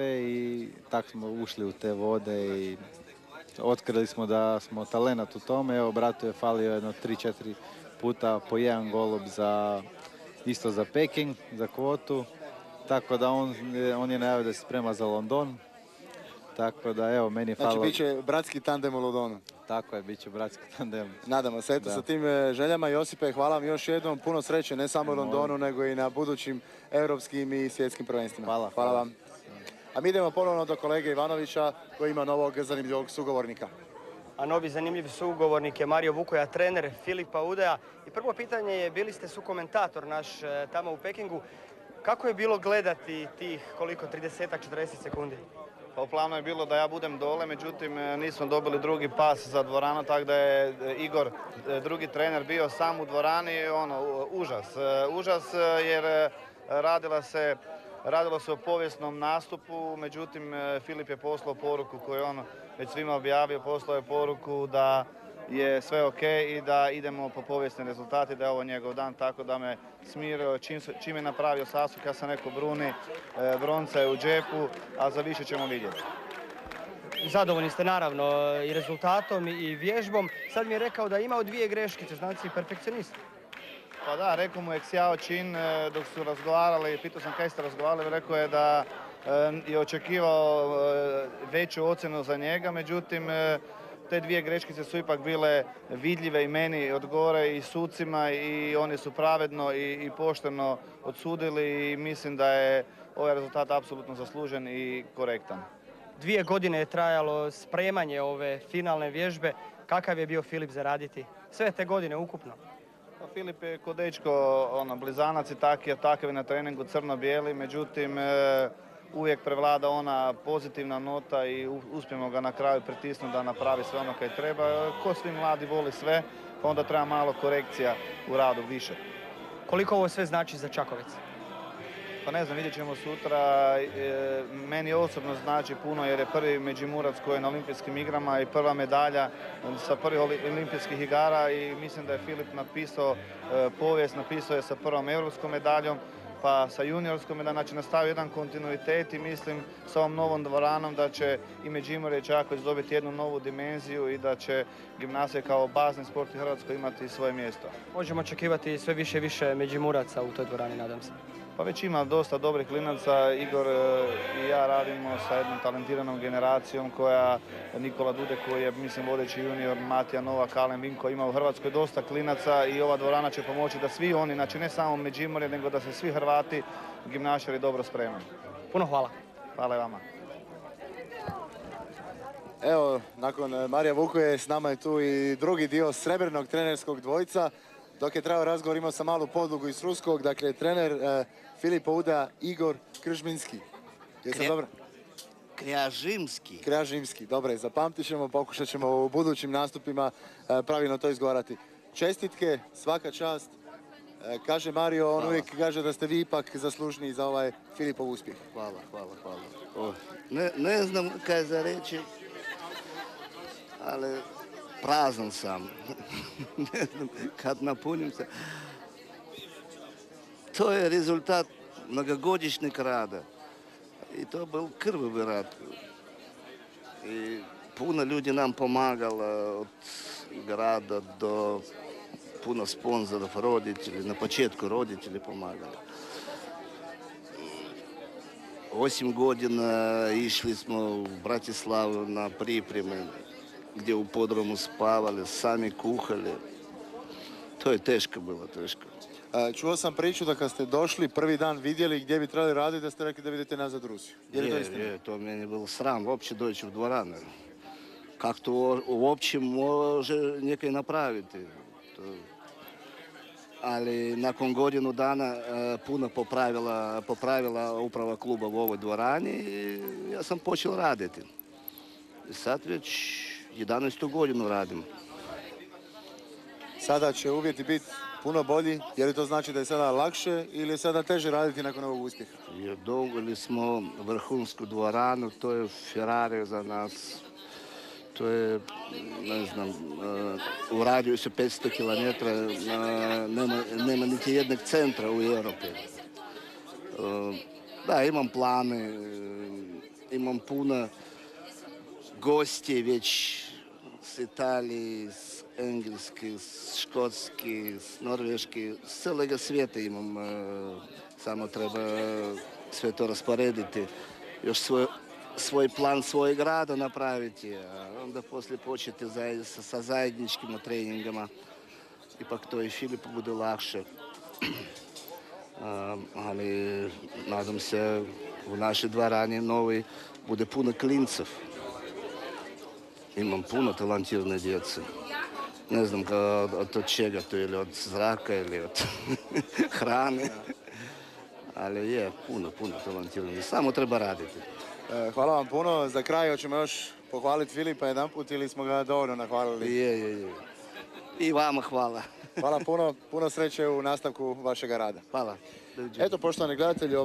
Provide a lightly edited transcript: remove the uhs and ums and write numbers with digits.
i tak smo ušli u te vode i otkrili smo da smo talenat u tome. Evo, bratu je falio jedno 3-4 puta po jedan golub isto za Peking, za kvotu. Tako da on je najavio da se sprema za London. Tako da evo, meni je falilo... Znači, bit će bratski tandem u Londonu. Tako je, bit će bratski tandem. Nadamo se, eto, sa tim željama. Josipe, hvala vam još jednom. Puno sreće, ne samo u Londonu, nego i na budućim europskim i svjetskim prvenstvima. Hvala vam. A mi idemo ponovno do kolege Ivanovića, koji ima novog zanimljivog sugovornika. A novi zanimljiv sugovornik je Mario Vukoja, trener Filipa Udeja. I prvo pitanje je, bili ste sukomentator naš tamo u Pekingu. Kako je bilo gledati tih, koliko, 30-40 sekundi? Pa u planu je bilo da ja budem dole, međutim nismo dobili drugi pas za dvoranu, tako da je Igor, drugi trener, bio sam u dvorani. Užas jer radilo se o povijesnom nastupu, međutim Filip je poslao poruku koju je on već svima objavio, poslao je poruku da je sve ok i da idemo po povijesne rezultate, da je ovo njegov dan, tako da me smirio. Čim je napravio Sasuke, ja sam rekao Bruni, bronca je u džepu, a za više ćemo vidjeti. Zadovoljni ste naravno i rezultatom i vježbom. Sad mi je rekao da je imao 2 greškice, znači perfekcionist. Pa da, rekao mu je Xiao Qin dok su razgovarali, pitao sam kaj ste razgovarali, rekao je da je očekivao veću ocjenu za njega, međutim te 2 greškice su ipak bile vidljive i meni od gore i sucima i oni su pravedno i pošteno odsudili i mislim da je ovaj rezultat apsolutno zaslužen i korektan. 2 godine je trajalo spremanje ove finalne vježbe. Kakav je bio Filip za raditi sve te godine ukupno? Pa Filip je ko dečko, blizanac i takav je na treningu crno-bijeli, međutim uvijek prevlada ona pozitivna nota i uspijemo ga na kraju pritisnuti da napravi sve ono kaj treba. Ko svi mladi voli sve, pa onda treba malo korekcija u radu više. Koliko ovo sve znači za Čakovec? Pa ne znam, vidjet ćemo sutra. Meni osobno znači puno jer je prvi Međimurac koji je na olimpijskim igrama i prva medalja sa prvih olimpijskih igara i mislim da je Filip napisao povijest, napisao je sa prvom europskom medaljom, pa sa juniorskom medaljom, znači nastavio jedan kontinuitet i mislim sa ovom novom dvoranom da će i Međimurje i Čakovec dobiti jednu novu dimenziju i da će gimnastika kao bazni sport u Hrvatskoj imati svoje mjesto. Možemo očekivati sve više i više Međimuraca u toj dvorani, nadam se. Pa već ima dosta dobrih klinaca. Igor i ja radimo sa jednom talentiranom generacijom koja, Nikola Dudek koji je, mislim, vodeći junior, Matija Novak, Alen Vinko, ima u Hrvatskoj dosta klinaca i ova dvorana će pomoći da svi oni, znači ne samo Međimurje, nego da se svi Hrvati gimnašari dobro spremaju. Puno hvala. Hvala i vama. Evo, nakon Marija Vukoje, s nama je tu i drugi dio srebrnog trenerskog dvojca. Dok je trajao razgovor, imao sam malu podlogu iz Ruskog, dakle, trener Filipa Udeja, Igor Kržminski. Jesam dobro? Krjažimski, dobro, zapamtit ćemo, pokušat ćemo u budućim nastupima pravilno to izgovarati. Čestitke, svaka čast. Kaže Mario, on uvijek kaže da ste vi ipak zaslužni za ovaj Filipov uspjeh. Hvala. Ne znam kaj za reći, ali prazan sam. Ne znam, kad napunim se. To je rezultat mnogogodišnjeg rada. I to je bil krvavi rad. I puno ljudi nam pomagalo, od grada do puno sponzorov, roditelji, na početku roditelji pomagali. 8 godina išli smo u Bratislavu na pripreme, gdje u podrumu spavali, sami kuhali. To je teško bilo, teško. Čuo sam priču da kad ste došli, prvi dan vidjeli gdje bi trebali raditi, da ste rekli da vidite nazad Rusiju. Je li to istina? Je, to meni bilo sram uopće doći u dvoranu. Kako to uopće može nekaj napraviti? Ali nakon godinu dana puno popravila uprava kluba u ovoj dvorani i ja sam počeo raditi. I sad već 11. godinu radim. Sada će uvjeti biti puno bolji, je li to znači da je sada lakše ili je sada teže raditi nakon ovog uspjeha? Dobili smo vrhunsku dvoranu, to je Ferrari za nas. To je, ne znam, u radijusu 500 km, nema niti jednog centra u Europi. Da, imam plane, imam puno gosti već s Italije, s Engleske, s Škotske, s Norveške, s cijelega svijeta imam, samo treba sve to rasporediti. Još svoj plan svojeg rada napraviti, a onda poslije početi sa zajedničkim treningama. Ipak to i Filipu bude lakše. Ali nadam se u našoj dvorani novoj bude puno klincov. Imam puno talentirane djece. Ne znam od čega to, ili od zraka, ili od hrane. Ali je puno talentirane. Samo treba raditi. Hvala vam puno. Za kraj hoćemo još pohvaliti Filipa jedanput ili smo ga dovoljno nahvalili? Je. I vama hvala. Hvala puno sreće u nastavku vašega rada. Hvala. Eto, poštovani gledatelji,